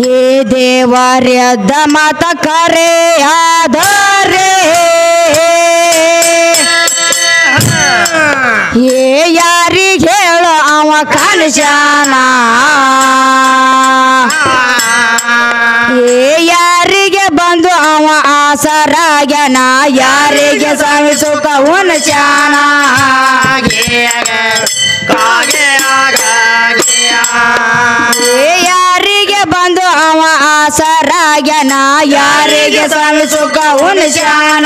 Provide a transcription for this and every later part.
ಏ ದೇವರ್ಯದ್ದ ಮಾತ ಕರೆ ಆದರೆ ಏ ಯಾರಿಗೆ ಹೇಳು ಅವ ಕಾಣಿಸ್ಯಾನ ಏ ಯಾರಿಗೆ ಬಂದು ಅವ ಆಸರಾಗ್ಯಾನ ಯಾರಿಗೆ ಸ್ವಾಮಿ ಸುಖ ಉಣಸ್ಯಾನ ಯಾರಿಗೆ ಬಂದು ಅವ ಆಸರಾಗ್ಯಾನ ಯಾರಿಗೆ ಸ್ವಾಮಿ ಸುಖ ಉಣಸ್ಯಾನ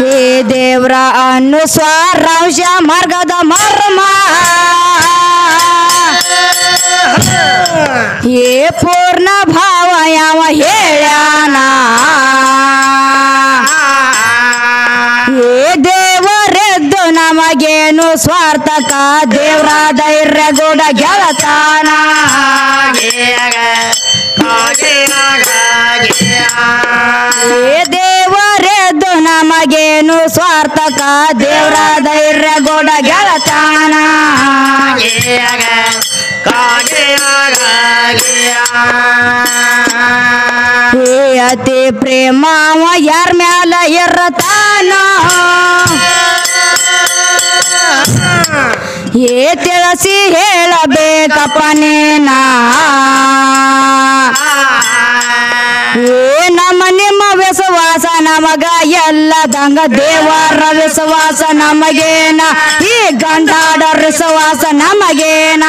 ಹೇ ದೇವ್ರ ಅನುಸ್ವಾರಾಂಶ ಮಾರ್ಗದ ಮರ್ಮ ಏ ಪೂರ್ಣ ಭಾವ ಯಾವ ಹೇಳ್ಯಾನ ಏ ದೇವರೆದ್ದು ನಮಗೇನು ಸ್ವಾರ್ಥಕ ದೇವ್ರ ಧೈರ್ಯ ಗೂಡ ಗೆಳತಾನ ಏ ದೇವರೆದ್ದು ನಮಗೇನು ಸ್ವಾರ್ಥಕ ದೇವ್ರ ಧೈರ್ಯ ಗೂಡ ಗೆಳತಾನ ಅತಿ ಪ್ರೇಮ ಯಾರ ಮ್ಯಾಲ ಇರತಾನ ಏ ತಿಳಿಸಿ ಹೇಳಬೇಕಪ್ಪ ನೀನ ಏ ನಮ್ಮ ನಿಮ್ಮ ವಿಶ್ವಾಸ ನಮಗ ಎಲ್ಲದಂಗ ದೇವರ ವಿಶ್ವಾಸ ನಮಗೇನ ಈ ಗಂಡಾಡ ವಿಶ್ವಾಸ ನಮಗೇನ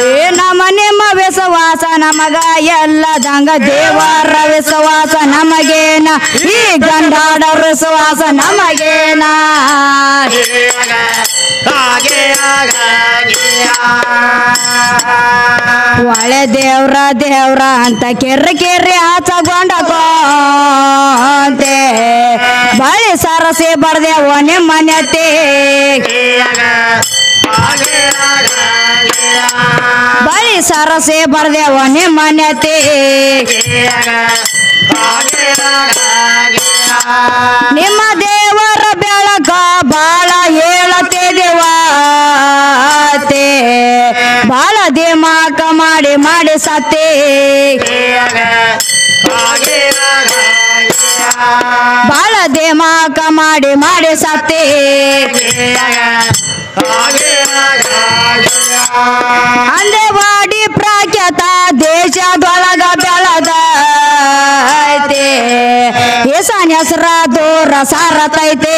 ಏ ನಮ್ಮ ನಿಮ್ಮ ವಿಶ್ವಾಸ ನಮಗ ಎಲ್ಲದಂಗ ದೇವರ ವಿಶ್ವಾಸ ನಮಗೇನ ಈ ಗಂಡಾಡ ವಿಶ್ವಾಸ ನಮಗೇನ ಒಳ್ಳೆ ದೇವ್ರ ದೇವ್ರ ಅಂತ ಕೆರ್ರಿ ಹಚ್ಚಗೊಂಡಕೋಂತೆ ಬಳಿ ಸರಸಿ ಬರ್ದೆ ಒನೆ ಮನೆತೆ ಬಳಿ ಸರಸಿ ಬರ್ದೆ ಒನೆ ಮನೆತೆ ನಿಮ್ಮ ದೇವರ ಬೆಳಕ ಬಾಳ ಹೇಳತಿದೇವಾತೆ ಬಾಳ ದಿಮಾಕ ಮಾಡಿ ಸತ್ತೆ ಬಾಳ ದಿಮಾಕ ಮಾಡಿ ಸತ್ತೆ ಅಂದೇವಾಡಿ ಪ್ರಾಖ್ಯಾತ ದೇಶದೊಳಗ ಬೆಳದೈತೆ ಈಶಾನ್ಯ ಹೆಸರ ದೂರ ಸಾರತೈತೆ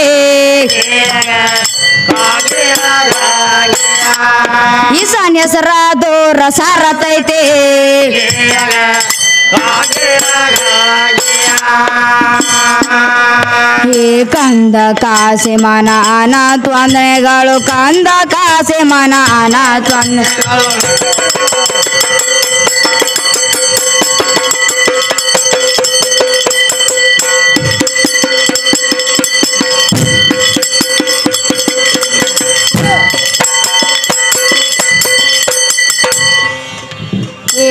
ಈಶಾನ್ಯ ಹೆಸರ ದೂರ ಸಾರತೈತೆ ಈ ಕಂದ ಕಾಸೆ ಮನ ಅನಾತ್ವಂದನೆಗಳು ಕಂದ ಕಾಸೆ ಮನ ಅನಾತ್ವಂದನೆಗಳು ಏ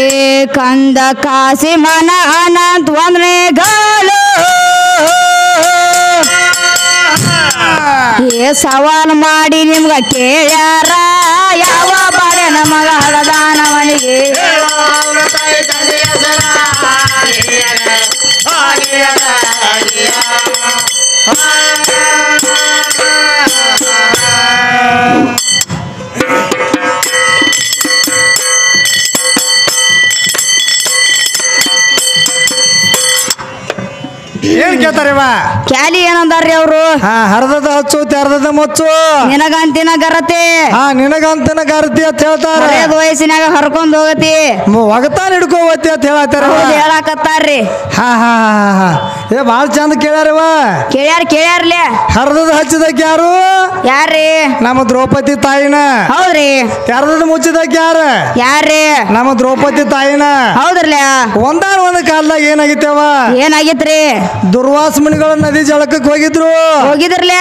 ಕಂದ ಕಾಸಿ ಮನ ಅನಾತ್ವಂದನೆಗಳು ಏ ಸವಾಲ್ ಮಾಡಿ ನಿಮ್ಗ ಕೇಳ್ಯಾರ ಯಾವ ಬಾಳೆ ನಮಗ ಹಳದಾನವನಿಗೆ ಏನ್ ಕೇಳ್ತಾರವ ಕ್ಯಾಲಿ ಏನಂದಾರ್ರಿ ಅವರು ಹರ್ದದ ಹಚ್ಚು ತೆರ್ದದ ಮುಚ್ಚು ನಿನಗಂತಿನ ಗರತೆ ನಿನಗಂತನ ಗರತಿ ಅಂತ ಹೇಳ್ತಾರ ವಯಸ್ಸಿನಾಗ ಹರ್ಕೊಂಡ್ ಹೋಗತಿ ಒಗತಾನ ಹಿಡ್ಕೋವತ್ತಿ ಅಂತ ಹೇಳತ್ತಾರ ಹೇಳಕತ್ತಾರ್ರಿ ಏ ಬಾಳ ಚಂದ ಕೇಳ್ಯಾರವ ಕೇಳ್ಯಾರ್ಲೆ ಹರ್ದದ ಹಚ್ಚಿದಕ್ ಯಾರು ಯಾರ್ರಿ ನಮ್ಮ ದ್ರೌಪದಿ ತಾಯಿನ ಹೌದ್ರಿ ತೆರ್ದದ ಮುಚ್ಚಿದಕ್ ಯಾರ್ರಿ ನಮ್ಮ ದ್ರೌಪದಿ ತಾಯಿನ ಹೌದ್ರಲ್ಲ ಒಂದಾನ ಒಂದ್ ಕಾಲದಾಗ ಏನಾಗಿತ್ತವ ಏನಾಗಿತ್ರಿ ದುರ್ವಾಸ ಮುನಿಗಳು ನದಿ ಜಳಕಕ್ಕೆ ಹೋಗಿದ್ರಲ್ಲ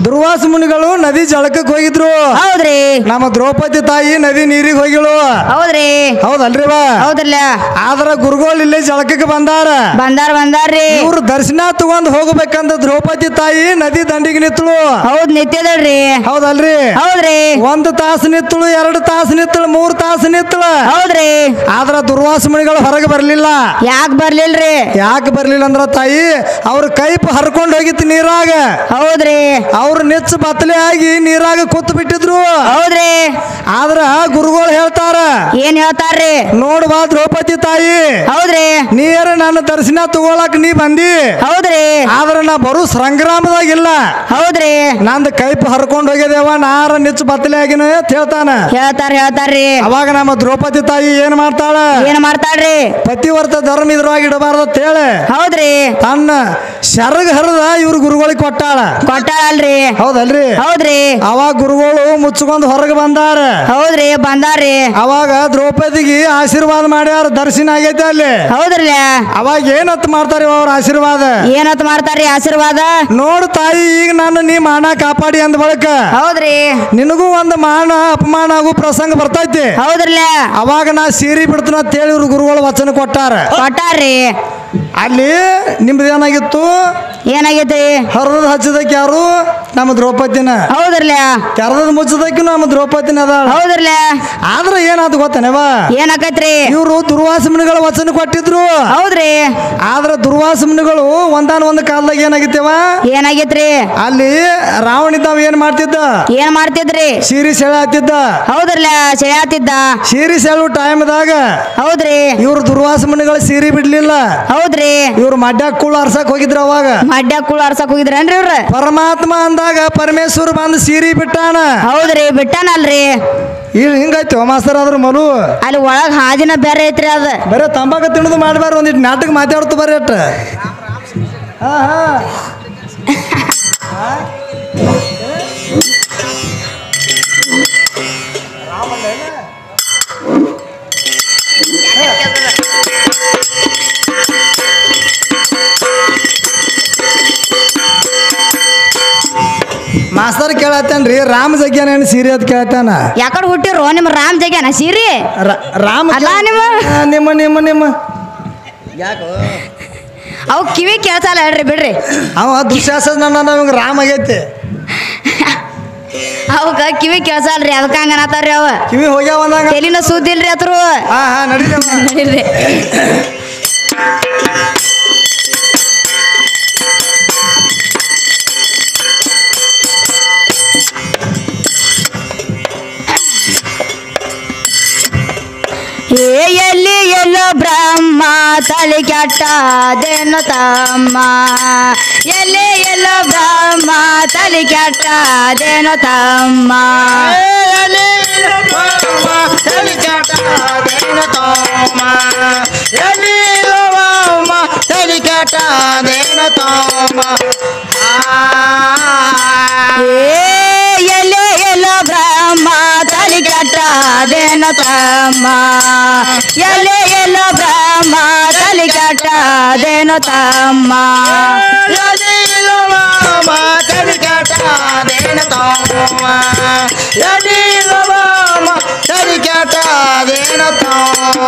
ದುರ್ವಾಸ ಮುನಿಗಳು ನದಿ ಜಳಕಕ್ಕೆ ಹೋಗಿದ್ರು. ಹೌದ್ರಿ. ನಮ್ಮ ದ್ರೌಪದಿ ತಾಯಿ ನದಿ ನೀರಿಗೆ ಹೋಗಿಳು. ಹೌದ್ರಿ. ಹೌದಲ್ರಿ ಬಾ. ಹೌದ್ರಲ್ಲ. ಆದ್ರ ಗುರುಗಳು ಇಲ್ಲಿ ಜಳಕಕ್ಕೆ ಬಂದಾರ್ರಿ. ಇವ್ರು ದರ್ಶನ ತಗೊಂಡ್ ಹೋಗ್ಬೇಕಂದ ದ್ರೌಪದಿ ತಾಯಿ ನದಿ ದಂಡಿಗೆ ನಿತ್ತಳು. ಹೌದ್ ನಿತ್ಯದಳ್ರಿ. ಹೌದಲ್ರಿ. ಹೌದ್ರಿ. 1 ತಾಸು ನಿತ್ತಳು, 2 ತಾಸು ನಿತ್ತಳು, 3 ತಾಸು ನಿತ್ತಳು. ಹೌದ್ರಿ. ಆದ್ರ ದುರ್ವಾಸ ಮುನಿಗಳು ಹೊರಗೆ ಬರ್ಲಿಲ್ಲ. ಯಾಕೆ ಬರ್ಲಿಲ್ರಿ? ಯಾಕೆ ಬರ್ಲಿಲ್ಲ ಅಂದ್ರ ತಾಯಿ ಅವ್ರ ಕೈಪ್ ಹರ್ಕೊಂಡ್ ಹೋಗಿತ್ತು ನೀರಾಗ. ಹೌದ್ರಿ. ಅವ್ರ ನಿಚ್ಚ ಬತ್ತಲೆ ಆಗಿ ನೀರಾಗ ಕೂತ್ ಬಿಟ್ಟಿದ್ರು. ಹೌದ್ರಿ. ಆದ್ರ ಗುರುಗಳು ಹೇಳ್ತಾರ, ಏನ್ ಹೇಳ್ತಾರ್ರಿ? ನೋಡ್ಬಾ ದ್ರೌಪದಿ ತಾಯಿ, ಹೌದ್ರಿ. ನೀರ ನನ್ನ ದರ್ಶನ ತಗೊಳಕ್ ನೀ ಬಂದಿ. ಹೌದ್ರಿ. ಆದ್ರ ನಾ ಬರು ಸಂಗ್ರಾಮದಾಗಿಲ್ಲ. ಹೌದ್ರಿ. ನಂದು ಕೈಪ್ ಹರ್ಕೊಂಡ್ ಹೋಗ್ಯದೇವ, ನಾರ ನಿಚ್ಚ ಬತ್ತಲೆ ಆಗಿನ ಅಂತ ಹೇಳ್ತಾರ್ರಿ. ಅವಾಗ ನಮ್ಮ ದ್ರೌಪದಿ ತಾಯಿ ಏನ್ ಮಾಡ್ತಾಳ್ರಿ? ಪತಿವರ್ತ ಧರ್ಮ ಇದ್ರೊಳಗ ಇಡಬಾರ್ದು ಅಂತ ಹೇಳಿ ಹೌದ್ರಿ. ತನ್ನ ಶರಗ್ ಹರಿದ ಇವ್ರ ಗುರುಗಳಿಗೆ ಕೊಟ್ಟಾಳಲ್ರಿ. ಹೌದಲ್ರಿ. ಹೌದ್ರಿ. ಅವಾಗ ಗುರುಗಳು ಮುಚ್ಕೊಂಡ್ ಹೊರಗೆ ಬಂದಾರ್ರಿ. ಅವಾಗ ದ್ರೌಪದಿಗೆ ಆಶೀರ್ವಾದ ಮಾಡ್ಯಾರ, ದರ್ಶನ ಆಗೈತೆ ಅಲ್ಲಿ. ಹೌದ್ರಲ್ಲ. ಅವಾಗ ಏನತ್ ಮಾಡ್ತಾರ ಅವ್ರ ಆಶೀರ್ವಾದ? ಆಶೀರ್ವಾದ ನೋಡು ತಾಯಿ, ಈಗ ನಾನು ನೀ ಮಾನ ಕಾಪಾಡಿ ಅಂದ ಬಳಿಕ ಹೌದ್ರಿ ನಿನಗೂ ಒಂದು ಮಾನ ಅಪಮಾನ ಆಗೋ ಪ್ರಸಂಗ ಬರ್ತೈತಿ. ಹೌದ್ರಲ್ಲ. ಅವಾಗ ನಾ ಸೀರಿ ಬಿಡ್ತನ ಅಂತ ಹೇಳಿ ಇವ್ರ ಗುರುಗಳು ವಚನ ಕೊಟ್ಟಾರ್ರಿ. ಅಲ್ಲಿ ನಿಮ್ದು ಏನಾಗೈತಿ? ಹರದ ಹಚ್ಚದಕ್ಕೆ ಯಾರು? ನಮ್ಮ ದ್ರೌಪದಿನ. ಹೌದ್ರಲ್ಲ. ಕೆರದದ ಮುಚ್ಚದಕ್ಕೂ ನಮ್ಮ ದ್ರೌಪದಿನ ಅದ. ಹೌದ್ರಲ್ಲ. ಆದ್ರೆ ಏನಾದ್ ಗೊತ್ತೇನವ? ಏನಾಕೈತ್ರಿ? ಇವ್ರು ದುರ್ವಾಸ ಮುನಿಗಳ ವಚನ ಕೊಟ್ಟಿದ್ರು. ಹೌದ್ರಿ. ಆದ್ರ ದುರ್ವಾಸ ಮುನಿಗಳು ಒಂದಾನೊಂದು ಕಾಲದಾಗ ಏನಾಗೈತ್ರಿ? ಅಲ್ಲಿ ರಾವಣ ಇದ್ದಾವ ಏನ್ ಮಾಡ್ತಿದ್ರಿ? ಸೀರಿ ಸೆಳೆ ಹತ್ತಿದ್ದ. ಹೌದ್ರಲ್ಲ. ಸೀರಿ ಸೆಳು ಟೈಮ್ದಾಗ ಹೌದ್ರಿ. ಇವ್ರು ದುರ್ವಾಸ ಮುನಿಗಳ ಸೀರಿ ಬಿಡ್ಲಿಲ್ಲ. ಹೌದ್ರಿ. ಇವ್ರು ಮಡ್ಯಾಗ ಕೂಳು ಅರ್ಸಕ್ ಹೋಗಿದ್ರ. ಅವಾಗ ಹೋಗಿದ್ರೇನ್ರಿ ಇವ್ರ? ಪರಮಾತ್ಮ ಅಂದಾಗ ಪರಮೇಶ್ವರ ಬಂದು ಸೀರಿ ಬಿಟ್ಟಾನ. ಹೌದ್ರಿ. ಬಿಟ್ಟಾನಲ್ರಿ. ಹಿಂಗಾಯ್ತು ಮಾಸ್ತರ್ ಆದ್ರ ಮಲು ಅಲ್ಲಿ ಒಳಗ ಹಾದಿನ ಬೇರೆ ಐತ್ರಿ. ಅದ ಬರೇ ತಂಬಾಕ ತಿನ್ನೋದು ಮಾಡ್ಬಾರ, ಒಂದಿಟ್ಟು ನಾಟಕ ಮಾತಾಡ್ತು ಬರೀ ಅಟ್ಟ. ಮಾಸ್ತರ್ ಕೇಳತ್ತೇನ್ರಿ, ರಾಮ ಜಗ್ಯಾನ ಸೀರೆ ಅಂತ ಕೇಳ್ತಾನ. ಯಾಕಡೆ ಹುಟ್ಟಿರೋ ನಿಮ್ಮ ರಾಮ್ ಜಗ್ಯಾನ ಸೀರೆ? ರಾಮ ಅಲ್ಲ ನಿಮ್ಮ ನಿಮ್ಮ ನಿಮ್ಮ ಯಾಕೋ ಅವು ಕಿವಿ ಕೇಳ್ಸಲ್ಲ ಹೇಳ್ರಿ, ಬಿಡ್ರಿ. ಅವ ದುಶ್ಯಾಸನ ನಮ್ಗೆ ರಾಮ ಆಗೈತಿ. ಅವಕ್ಕ ಕಿವಿ ಕೇಳ್ಸಲ್ರಿ, ಅದಕ್ಕೆ ಹಂಗನತ್ತಾರ್ರಿ. ಅವ ಕಿವಿ ಹೋಗ್ಯಾವ ಅಂದಾಗ ತೆಲಿನ ಸುದ್ದಿಲ್ರಿ ಅತ್ರು. ನಡೀರಿ. ಎಲ್ಲಿ ಎಲ್ಲೋ ಬ್ರಹ್ಮ ತಲೆ ಕೆಟ್ಟದೇನು ತಮ್ಮ, ಎಲ್ಲಿ ಎಲ್ಲೋ ಬ್ರಹ್ಮ ತಲೆ ಕೆಟ್ಟದೇನು ತಮ್ಮ, ತಲೆ ಕೆಟ್ಟದೇನು ತಮ್ಮ, ತಲೆ ಕೆಟ್ಟದೇನು ತಮ್ಮ. ಎಲ್ಲಿ ಎಲ್ಲೋ ಬ್ರಹ್ಮ ತಲೆ ಕೆಟ್ಟದೇನು ತಮ್ಮ, ಎಲ್ಲಿ ಎಲ್ಲೋ ಬ್ರಹ್ಮ ತಲೆ ಕೆಟ್ಟದೇನು ತಮ್ಮ, ತಲೆ ಕೆಟ್ಟದೇನು ತಮ್ಮ, ತಲೆ ಕೆಟ್ಟದೇನು ತಮ್ಮ.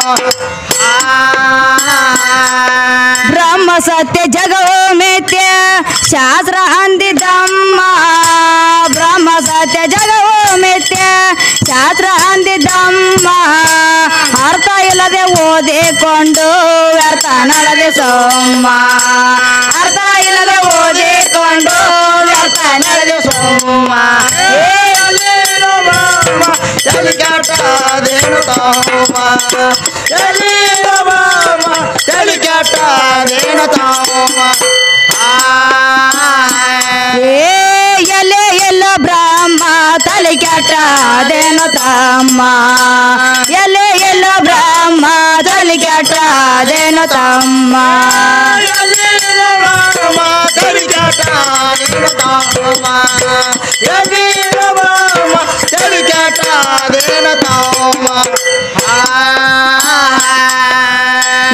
ಬ್ರಹ್ಮ ಸತ್ಯ ಜಗವೋ ಮಿಥ್ಯ ಶಾಸ್ತ್ರ ಅಂದಿದ್ದಮ್ಮ, ಬ್ರಹ್ಮ ಸತ್ಯ ಜಗವೋ ಮಿಥ್ಯ ಶಾಸ್ತ್ರ ಅಂದಿದ್ದಮ್ಮ, ಅರ್ಥ ಇಲ್ಲದೆ ಓದಿಕೊಂಡು ವ್ಯರ್ಥ ನಡದೆ ಸೋಮ, ಅರ್ಥ ಇಲ್ಲದೆ ಓದಿಕೊಂಡು ವ್ಯರ್ಥ ನಡದೆ ಸೋಮ. ತಲೆ ಕೆಟ್ಟದೇನು ತಮ್ಮ, ತಲೆ ಕೆಟ್ಟದೇನು ತಮ್ಮ. ಎಲೆ ಎಲ್ಲೋ ಬ್ರಹ್ಮ ತಲೆ ಕೆಟ್ಟದೇನು ತಮ್ಮ, ಎಲೆ ಎಲ್ಲೋ ಬ್ರಹ್ಮ ತಲೆ ಕೆಟ್ಟದೇನು ತಮ್ಮ, ತಲೆ ಕೆಟ್ಟದೇನು ತಮ್ಮ, ತಲೆ ಕೆಟ್ಟದೇನು ತಮ್ಮ.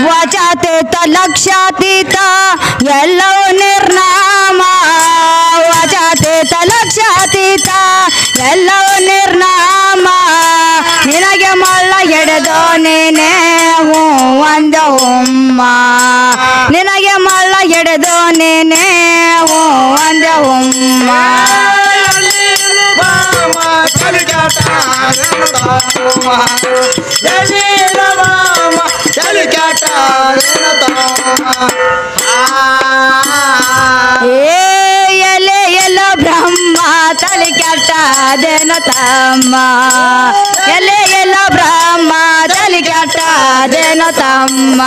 ವಚಾತೀತ ಲಕ್ಷಾತೀತ ಎಲ್ಲವೂ ನಿರ್ನಾಮ, ವಚಾತೀತ ಲಕ್ಷ ಎಲ್ಲವೂ ನಿರ್ನಾಮ ನಿನಗೆ ಮಳ್ಳ ಹಿಡಿದು ನೀನೇ ಹೂ ಒಂದ ಉಮ್ಮ ನಿನಗೆ ಮಳ್ಳ ಹಿಡಿದು ನೀನೇ ಹೂ ಒಂದ ಉಮ್ಮ ಏ ಎಲೆ ಎಲ್ಲೋ ಬ್ರಹ್ಮ ತಲೆ ಕೆಟ್ಟದೇನು ತಮ್ಮ ಎಲೆ ಎಲ್ಲೋ ಬ್ರಹ್ಮ ತಲೆ ಕೆಟ್ಟದೇನು ತಮ್ಮ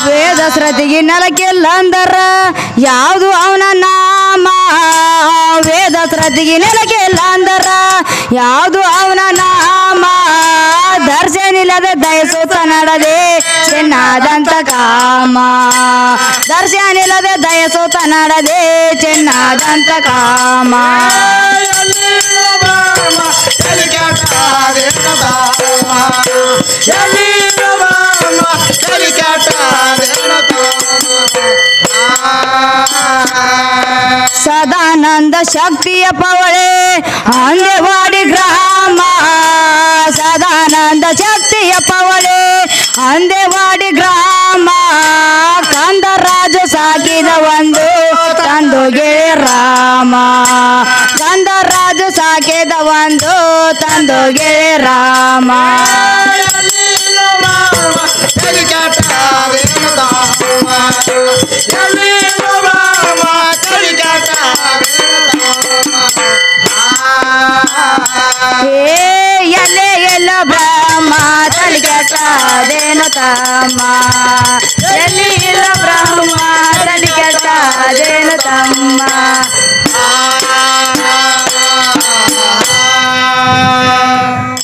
ವೇದ ಶ್ರತಿಗೆ ನೆಲಕ್ಕಿಲ್ಲ ಅಂದರ ಯಾವುದು ಅವನ ನಾಮ ವೇದ ಶ್ರತಿಗೆ ನೆಲಕ್ಕಿಲ್ಲ ಅಂದರ ಯಾವುದು ಅವನ ನಾಮ ದರ್ಶನಿಲ್ಲದೆ ದಯಸುತ್ತ ನಡದೆ ಚಿನ್ನದಂತ ಕಾಮ ದರ್ಶನಿಲ್ಲದೆ ದಯಸುತ್ತ ನಡದೆ ಚಿನ್ನದಂತ ಕಾಮ ಸದಾನಂದ ಶಕ್ತಿಯ ಪವಳೆ ಅಂದೆವಾಡಿ ಗ್ರಾಮ ಸದಾನಂದ ಶಕ್ತಿಯ ಪವಳೆ ಅಂದೆವಾಡಿ ಗ್ರಾಮ ಕಂದರಾಜು ಸಾಕಿದ ಒಂದು ತಂದುಗೆ ರಾಮ ಕಂದರಾಜು ಸಾಕಿದ ಒಂದು ತಂದುಗೆ ರಾಮ ಎಲೆ ಎಲ್ಲ ಬ್ರಹ್ಮ ತಲೆ ಕೆಟ್ಟದೇನು ತಮ್ಮ ಎಲ್ಲಿ ಇಲ್ಲ ಬ್ರಹ್ಮ ತಲೆ ಕೆಟ್ಟದೇನು ತಮ್ಮ